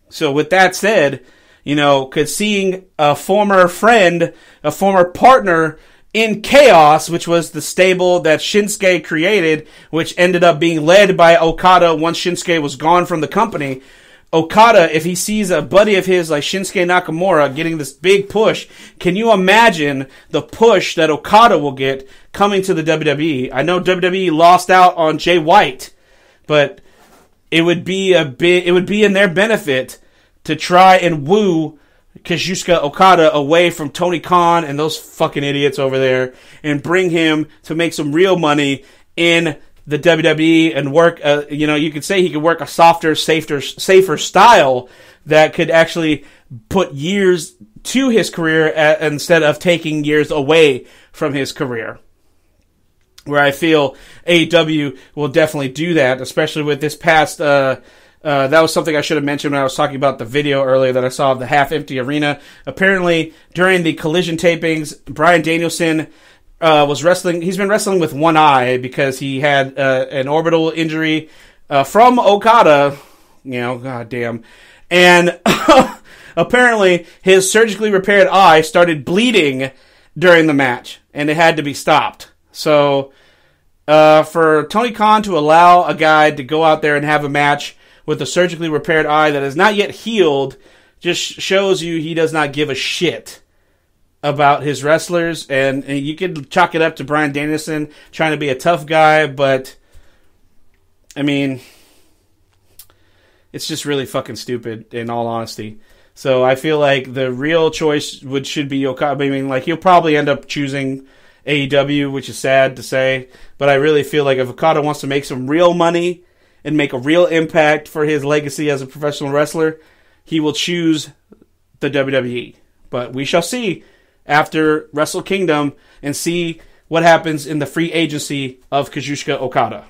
So with that said, seeing a former friend, a former partner in Chaos, which was the stable that Shinsuke created, which ended up being led by Okada once Shinsuke was gone from the company. Okada, if he sees a buddy of his like Shinsuke Nakamura getting this big push, can you imagine the push that Okada will get coming to the WWE? I know WWE lost out on Jay White, but it would be in their benefit to try and woo Kazuchika Okada away from Tony Khan and those fucking idiots over there, and bring him to make some real money in the WWE and work, you could say he could work a softer, safer style that could actually put years to his career instead of taking years away from his career. Where I feel AEW will definitely do that, especially with this past, that was something I should have mentioned when I was talking about the video earlier that I saw of the half-empty arena. Apparently, during the Collision tapings, Bryan Danielson was wrestling. He's been wrestling with one eye because he had an orbital injury from Okada. Goddamn. And apparently his surgically repaired eye started bleeding during the match, and it had to be stopped. So for Tony Khan to allow a guy to go out there and have a match with a surgically repaired eye that is not yet healed just shows you he does not give a shit about his wrestlers, and you could chalk it up to Bryan Danielson trying to be a tough guy, but I mean, it's just really fucking stupid in all honesty. So I feel like the real choice should be Okada. I mean, he'll probably end up choosing AEW, which is sad to say, but I really feel like if Okada wants to make some real money and make a real impact for his legacy as a professional wrestler, he will choose the WWE. But we shall see after Wrestle Kingdom and see what happens in the free agency of Kazuchika Okada.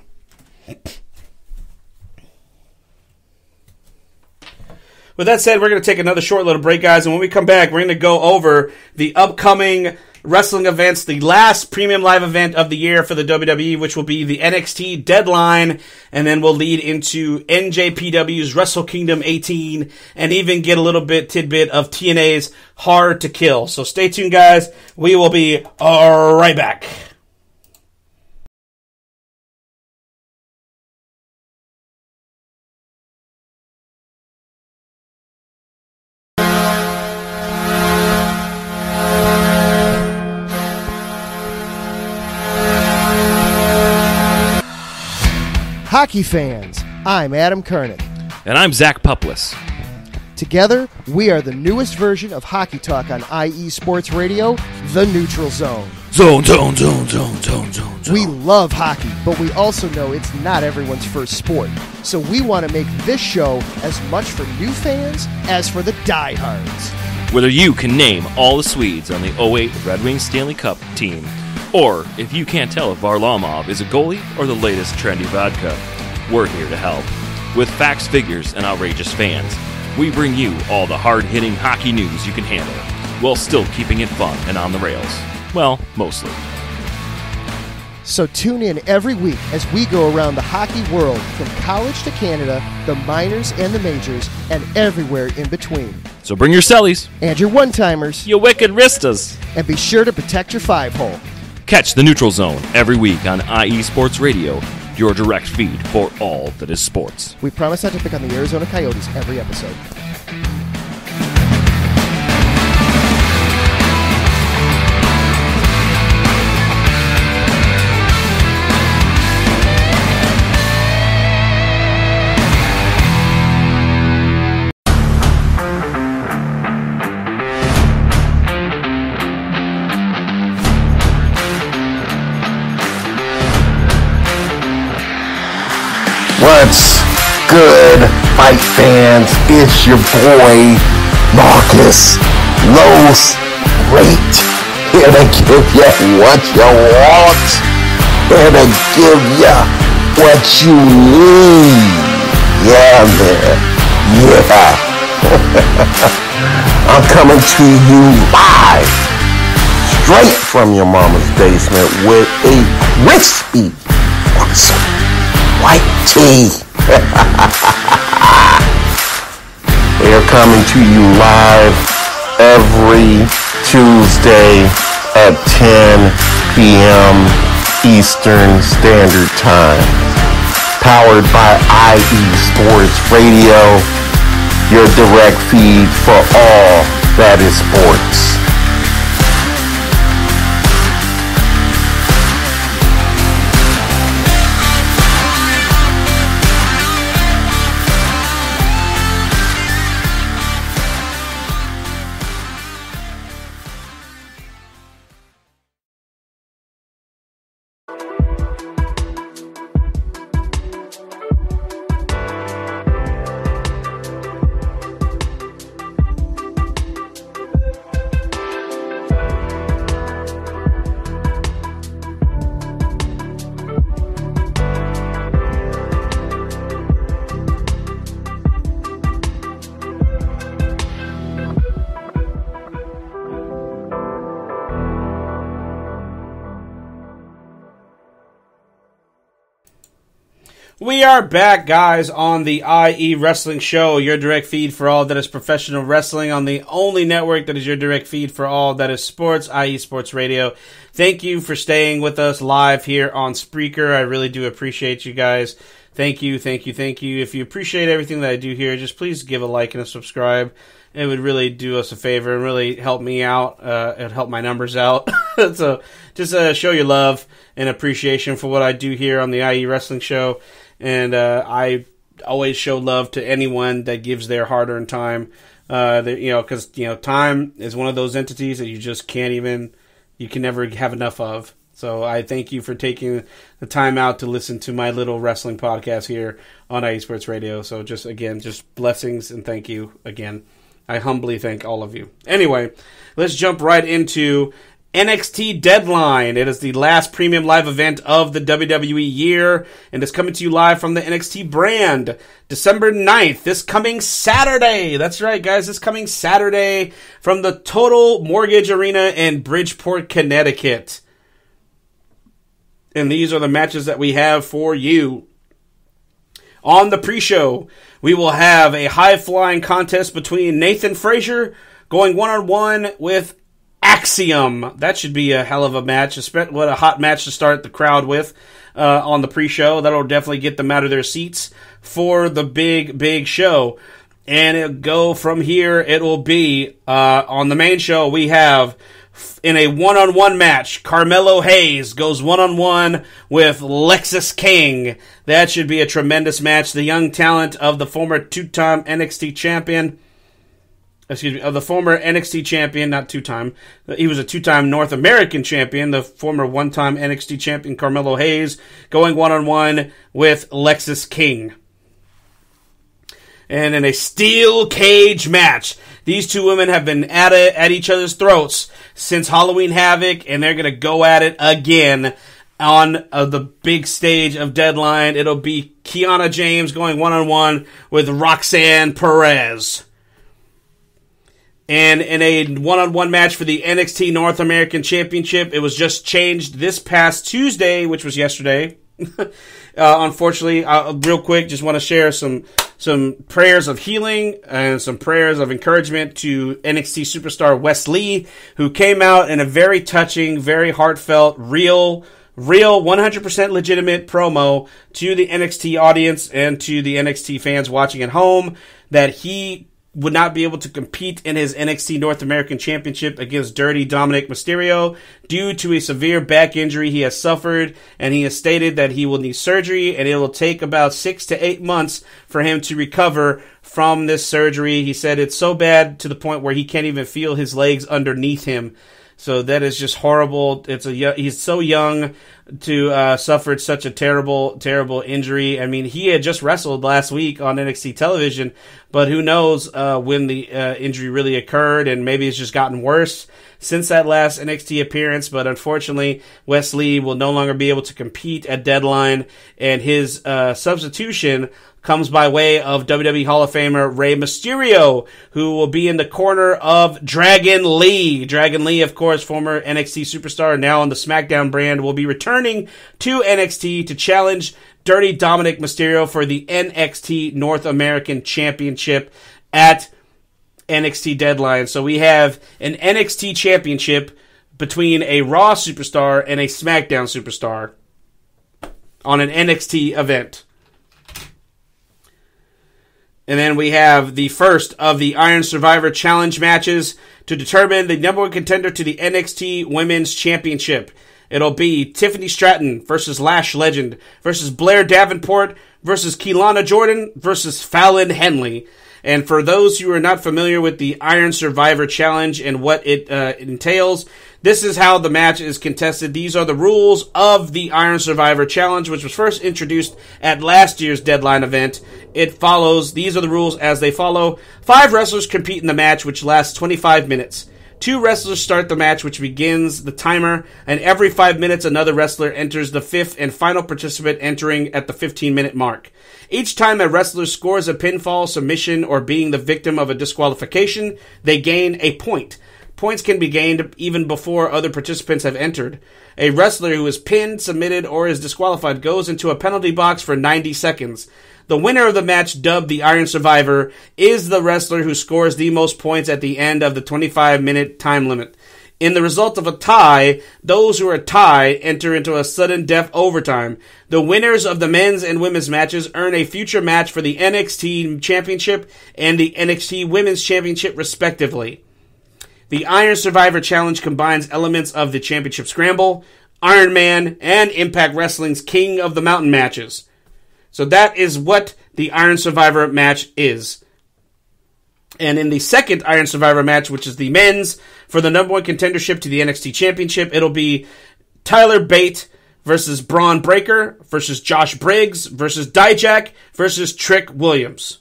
With that said, we're going to take another short little break, guys, and when we come back, we're going to go over the upcoming wrestling events, the last premium live event of the year for the WWE, which will be the NXT Deadline, and then we'll lead into NJPW's Wrestle Kingdom 18, and even get a little tidbit of TNA's Hard to Kill. So stay tuned, guys. We will be right back. Hockey fans, I'm Adam Kernan. And I'm Zach Puplis. Together, we are the newest version of Hockey Talk on IE Sports Radio, The Neutral Zone. Zone. We love hockey, but we also know it's not everyone's first sport. So we want to make this show as much for new fans as for the diehards. Whether you can name all the Swedes on the 08 Red Wings Stanley Cup team, or if you can't tell if Varlamov is a goalie or the latest trendy vodka, we're here to help. With facts, figures, and outrageous fans, we bring you all the hard-hitting hockey news you can handle, while still keeping it fun and on the rails. Well, mostly. So tune in every week as we go around the hockey world, from college to Canada, the minors and the majors, and everywhere in between. So bring your cellies. And your one-timers. You wicked wristas. And be sure to protect your five-hole. Catch the Neutral Zone every week on IE Sports Radio, your direct feed for all that is sports. We promise not to pick on the Arizona Coyotes every episode. What's good, fight fans? It's your boy, Marcus Los Great, here to give you what you want, here to give you what you need. Yeah, man. Yeah. I'm coming to you live, straight from your mama's basement with a crispy white tea. They're coming to you live every Tuesday at 10 p.m. Eastern Standard Time. Powered by IE Sports Radio, your direct feed for all that is sports. We are back, guys, on the IE Wrestling Show, your direct feed for all that is professional wrestling on the only network that is your direct feed for all that is sports, IE Sports Radio. Thank you for staying with us live here on Spreaker. I really do appreciate you guys. Thank you. If you appreciate everything that I do here, just please give a like and a subscribe. It would really do us a favor and really help me out. It'd help my numbers out. So just show your love and appreciation for what I do here on the IE Wrestling Show. And I always show love to anyone that gives their hard-earned time. Because time is one of those entities that you just you can never have enough of. So I thank you for taking the time out to listen to my little wrestling podcast here on IE Sports Radio. So just blessings and thank you again. I humbly thank all of you. Anyway, let's jump right into NXT Deadline. It is the last premium live event of the WWE year, and it's coming to you live from the NXT brand, December 9th, this coming Saturday. That's right, guys, this coming Saturday from the Total Mortgage Arena in Bridgeport, Connecticut. And these are the matches that we have for you. On the pre-show, we will have a high-flying contest between Nathan Frazier going one-on-one with Axiom. That should be a hell of a match. What a hot match to start the crowd with on the pre-show. That'll definitely get them out of their seats for the big show. And it'll go from here. It will be on the main show. We have In a one-on-one match, Carmelo Hayes goes one-on-one with Lexis King. That should be a tremendous match. The young talent of the former two-time NXT champion. Of the former NXT champion, not two-time. He was a two-time North American champion. The former one-time NXT champion, Carmelo Hayes, going one-on-one with Lexis King. And in a steel cage match, these two women have been at each other's throats since Halloween Havoc, and they're going to go at it again on the big stage of Deadline. It'll be Kiana James going one-on-one with Roxanne Perez. And in a one-on-one match for the NXT North American Championship, it was just changed this past Tuesday, which was yesterday. Unfortunately, real quick, just want to share some prayers of healing and some prayers of encouragement to NXT superstar Wes Lee, who came out in a very touching, very heartfelt, real 100% legitimate promo to the NXT audience and to the NXT fans watching at home that he would not be able to compete in his NXT North American Championship against Dirty Dominic Mysterio due to a severe back injury he has suffered, and he has stated that he will need surgery, and it will take about 6 to 8 months for him to recover from this surgery. He said it's so bad to the point where he can't even feel his legs underneath him. So that is just horrible. He's so young to suffered such a terrible injury. I mean, he had just wrestled last week on NXT television, but who knows when the injury really occurred, and maybe it's just gotten worse since that last NXT appearance. But unfortunately, Wes Lee will no longer be able to compete at Deadline, and his substitution comes by way of WWE Hall of Famer Rey Mysterio, who will be in the corner of Dragon Lee. Dragon Lee, of course, former NXT superstar, now on the SmackDown brand, will be returning to NXT to challenge Dirty Dominic Mysterio for the NXT North American Championship at NXT Deadline. So we have an NXT Championship between a Raw superstar and a SmackDown superstar on an NXT event. And then we have the first of the Iron Survivor Challenge matches to determine the number one contender to the NXT Women's Championship. It'll be Tiffany Stratton versus Lash Legend versus Blair Davenport versus Kelowna Jordan versus Fallon Henley. And for those who are not familiar with the Iron Survivor Challenge and what it entails, this is how the match is contested. These are the rules of the Iron Survivor Challenge, which was first introduced at last year's Deadline event. These are the rules as they follow. 5 wrestlers compete in the match, which lasts 25 minutes. 2 wrestlers start the match, which begins the timer, and every 5 minutes another wrestler enters, the 5th and final participant entering at the 15-minute mark. Each time a wrestler scores a pinfall, submission, or being the victim of a disqualification, they gain a point. Points can be gained even before other participants have entered. A wrestler who is pinned, submitted, or is disqualified goes into a penalty box for 90 seconds. The winner of the match, dubbed the Iron Survivor, is the wrestler who scores the most points at the end of the 25-minute time limit. In the result of a tie, those who are tied enter into a sudden death overtime. The winners of the men's and women's matches earn a future match for the NXT Championship and the NXT Women's Championship, respectively. The Iron Survivor Challenge combines elements of the Championship Scramble, Iron Man, and Impact Wrestling's King of the Mountain matches. So that is what the Iron Survivor match is. And in the second Iron Survivor match, which is the men's, for the number one contendership to the NXT Championship, it'll be Tyler Bate versus Braun Breaker versus Josh Briggs versus Dijak versus Trick Williams.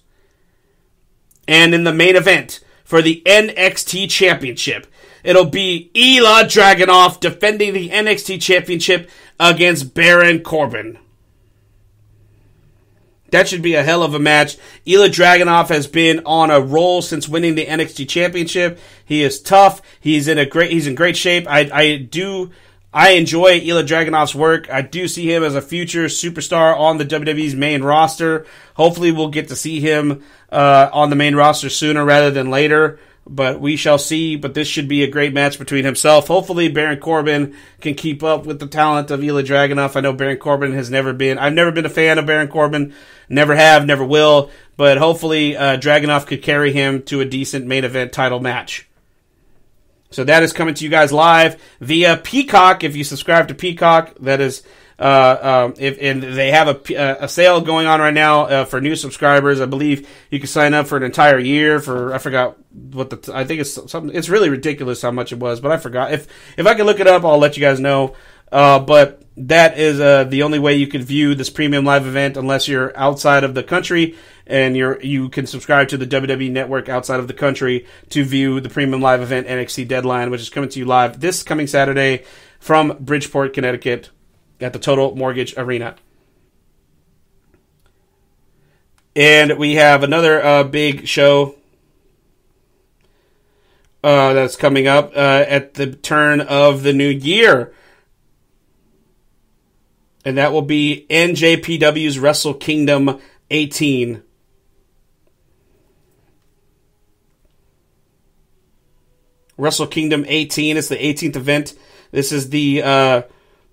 And in the main event, for the NXT Championship, it'll be Ilja Dragunov defending the NXT Championship against Baron Corbin. That should be a hell of a match. Ilja Dragunov has been on a roll since winning the NXT Championship. He is tough. He's in great shape. I enjoy Ilja Dragunov's work. I do see him as a future superstar on the WWE's main roster. Hopefully we'll get to see him on the main roster sooner rather than later. But we shall see. But this should be a great match between himself. Hopefully Baron Corbin can keep up with the talent of Ilja Dragunov. I know Baron Corbin I've never been a fan of Baron Corbin. Never have, never will. But hopefully Dragunov could carry him to a decent main event title match. So that is coming to you guys live via Peacock. If you subscribe to Peacock, that is, and they have a sale going on right now for new subscribers. I believe you can sign up for an entire year for, I forgot what I think it's something. It's really ridiculous how much it was, but I forgot. If I can look it up, I'll let you guys know. But that is the only way you can view this premium live event unless you're outside of the country. And you can subscribe to the WWE Network outside of the country to view the premium live event NXT Deadline, which is coming to you live this coming Saturday from Bridgeport, Connecticut at the Total Mortgage Arena. And we have another big show that's coming up at the turn of the new year. And that will be NJPW's Wrestle Kingdom 18. Wrestle Kingdom 18 is the 18th event. This is the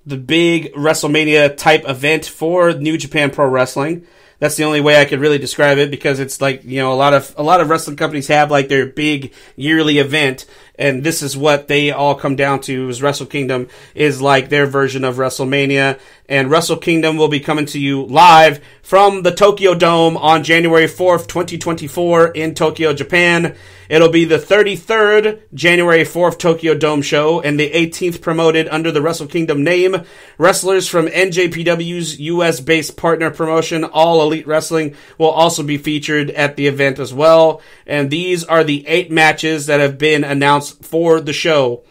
big WrestleMania type event for New Japan Pro Wrestling. That's the only way I could really describe it, because it's like, you know, a lot of wrestling companies have like their big yearly event, and this is what they all come down to. Is Wrestle Kingdom is like their version of WrestleMania, and Wrestle Kingdom will be coming to you live from the Tokyo Dome on January 4th, 2024 in Tokyo, Japan. It'll be the 33rd January 4th Tokyo Dome show and the 18th promoted under the Wrestle Kingdom name. Wrestlers from NJPW's US-based partner promotion, All Elite Wrestling, will also be featured at the event as well. And these are the 8 matches that have been announced for the show.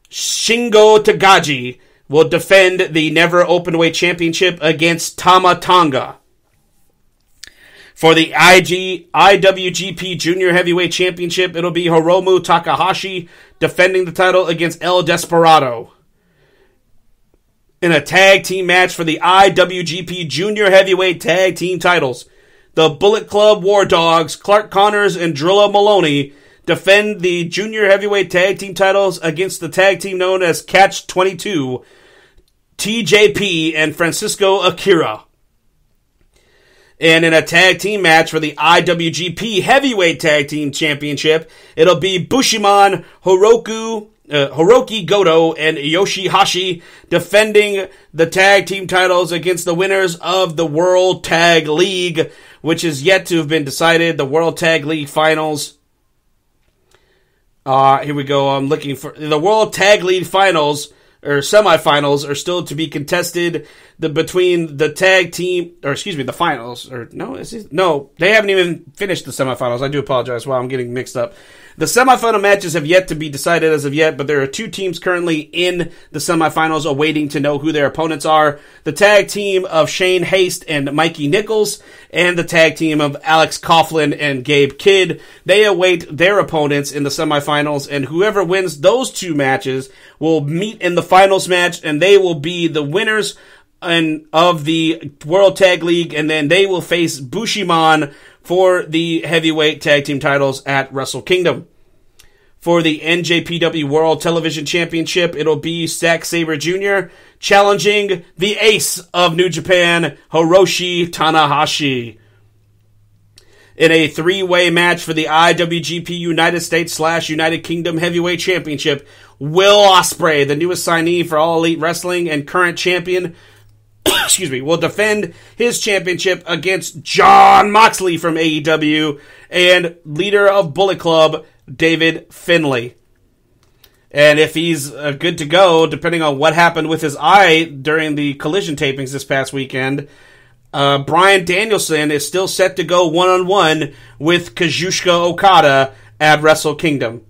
Shingo Takagi will defend the Never Openweight Championship against Tama Tonga. For the IWGP Junior Heavyweight Championship, it'll be Hiromu Takahashi defending the title against El Desperado. In a tag team match for the IWGP Junior Heavyweight Tag Team titles, the Bullet Club War Dogs, Clark Connors and Drilla Maloney, defend the Junior Heavyweight Tag Team titles against the tag team known as Catch 22, TJP and Francisco Akira. And in a tag team match for the IWGP Heavyweight Tag Team Championship, it'll be Bushiman, Hiroki Goto, and Yoshihashi defending the tag team titles against the winners of the World Tag League, which is yet to have been decided. The World Tag League Finals. Here we go. I'm looking for the World Tag League Finals. Or semifinals are still to be contested between the tag team, or excuse me, the finals. No, they haven't even finished the semifinals. I do apologize. Wow, I'm getting mixed up. The semifinal matches have yet to be decided as of yet, but there are 2 teams currently in the semifinals awaiting to know who their opponents are. The tag team of Shane Haste and Mikey Nichols, and the tag team of Alex Coughlin and Gabe Kidd. They await their opponents in the semifinals, and whoever wins those 2 matches will meet in the finals match, and they will be the winners of the World Tag League, and then they will face Bushiman for the heavyweight tag team titles at Wrestle Kingdom. For the NJPW World Television Championship, it'll be Zack Sabre Jr. challenging the ace of New Japan, Hiroshi Tanahashi. In a 3-way match for the IWGP United States / United Kingdom Heavyweight Championship, Will Ospreay, the newest signee for All Elite Wrestling and current champion, will defend his championship against Jon Moxley from AEW and leader of Bullet Club, David Finlay. And if he's good to go, depending on what happened with his eye during the Collision tapings this past weekend, Bryan Danielson is still set to go one-on-one with Kazuchika Okada at Wrestle Kingdom.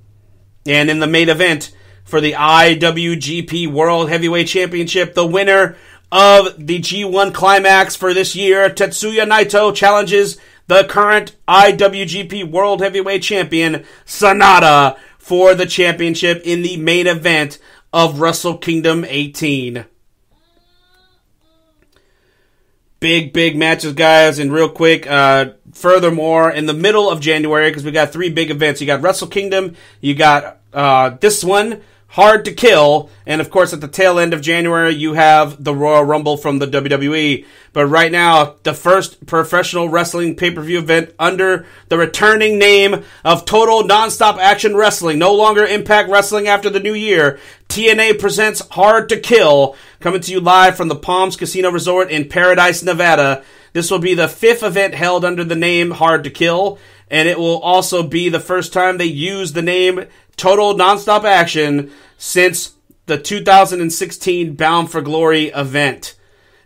And in the main event for the IWGP World Heavyweight Championship, the winner of the G1 Climax for this year, Tetsuya Naito, challenges the current IWGP World Heavyweight Champion, Sanada, for the championship in the main event of Wrestle Kingdom 18. Big matches, guys. And real quick, furthermore, in the middle of January, because we got 3 big events. You got Wrestle Kingdom, you got this one Hard to Kill, and of course at the tail end of January you have the Royal Rumble from the WWE. But right now, the first professional wrestling pay-per-view event under the returning name of Total Nonstop Action Wrestling, no longer Impact Wrestling after the new year, TNA presents Hard to Kill, coming to you live from the Palms Casino Resort in Paradise, Nevada. This will be the 5th event held under the name Hard to Kill, and it will also be the first time they use the name Total Nonstop Action since the 2016 Bound for Glory event.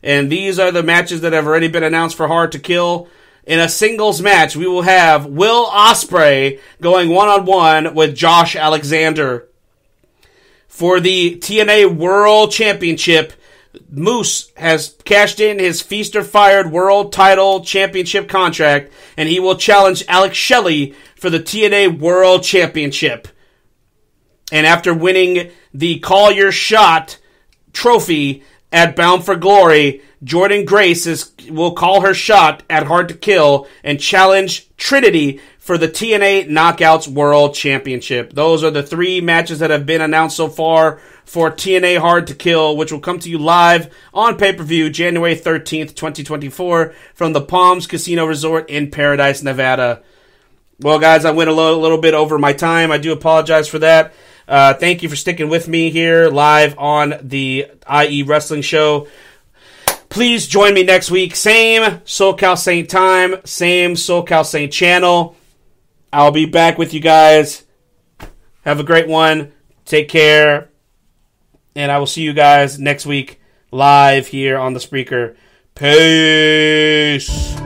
And these are the matches that have already been announced for Hard to Kill. In a singles match, we will have Will Ospreay going one-on-one with Josh Alexander. For the TNA World Championship, Moose has cashed in his Feast or Fired World Title Championship contract, and he will challenge Alex Shelley for the TNA World Championship. And after winning the Call Your Shot trophy at Bound for Glory, Jordynne Grace will call her shot at Hard to Kill and challenge Trinity for the TNA Knockouts World Championship. Those are the 3 matches that have been announced so far for TNA Hard to Kill, which will come to you live on pay-per-view January 13th, 2024 from the Palms Casino Resort in Paradise, Nevada. Well, guys, I went a little bit over my time. I do apologize for that. Thank you for sticking with me here live on the IE Wrestling Show. Please join me next week. Same SoCal Saint time, same SoCal Saint channel. I'll be back with you guys. Have a great one. Take care. And I will see you guys next week live here on the Spreaker. Peace.